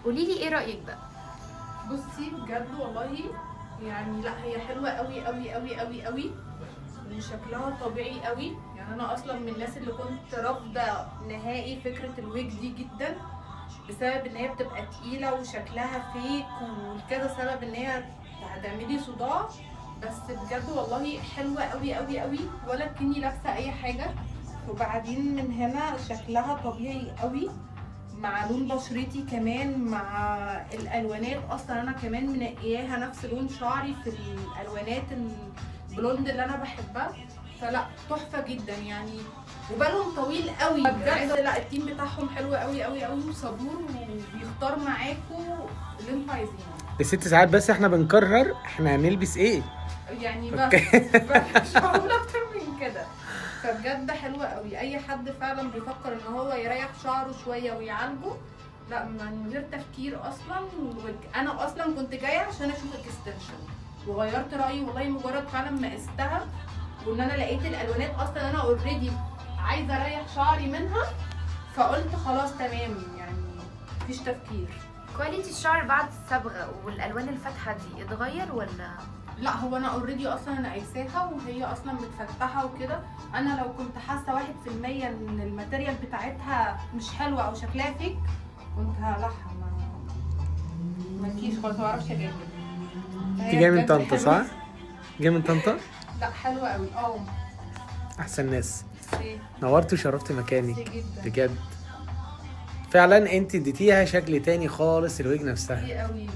قولي لي ايه رايك بقى؟ بصي بجد والله، يعني لا هي حلوه قوي قوي قوي قوي قوي، وشكلها طبيعي قوي. يعني انا اصلا من الناس اللي كنت رافضه نهائي فكره الويج دي جدا، بسبب ان هي بتبقى تقيله وشكلها فيك، وكذا سبب ان هي هتعملي صداع. بس بجد والله حلوه قوي قوي قوي، ولا كني لابسه اي حاجه. وبعدين من هنا شكلها طبيعي قوي، مع لون بشرتي كمان، مع الالوانات. اصلا انا كمان منقياها نفس لون شعري في الالوانات البلوند اللي انا بحبها. فلا تحفه جدا يعني، وبالهم طويل قوي بجد. لا التيم بتاعهم حلو قوي قوي قوي، وصبور، وبيختار معاكوا اللي انتوا عايزينه. الست ساعات بس احنا بنقرر احنا هنلبس ايه. يعني بس اوكي. مش هقول اكتر من كده. فبجد حلوه قوي، اي حد فعلا بيفكر ان هو يريح شعره شويه ويعالجه، لا من غير تفكير اصلا. انا اصلا كنت جايه عشان اشوف اكستنشن، وغيرت رايي والله مجرد فعلا ما قستها، وان انا لقيت الالوانات اصلا انا اوريدي عايزه اريح شعري منها. فقلت خلاص تمام، يعني مفيش تفكير. كواليتي الشعر بعد الصبغه والالوان الفاتحه دي اتغير ولا؟ لا هو انا اوريدي اصلا انا قايساها، وهي اصلا متفتحه وكده. انا لو كنت حاسه 1% ان الماتيريال بتاعتها مش حلوه او شكلها فيك، كنت هلحها. مالكيش خالص، ما بعرفش اجادل. انت فهي جايه من بجد طنطا حلوه. صح؟ جايه من طنطا. لا حلوه قوي احسن ناس. ميرسي. نورت وشرفت ميرسي مكانك. جدا. بجد فعلا انت اديتيها شكل تاني خالص الوجه نفسها. ميرسي قوي.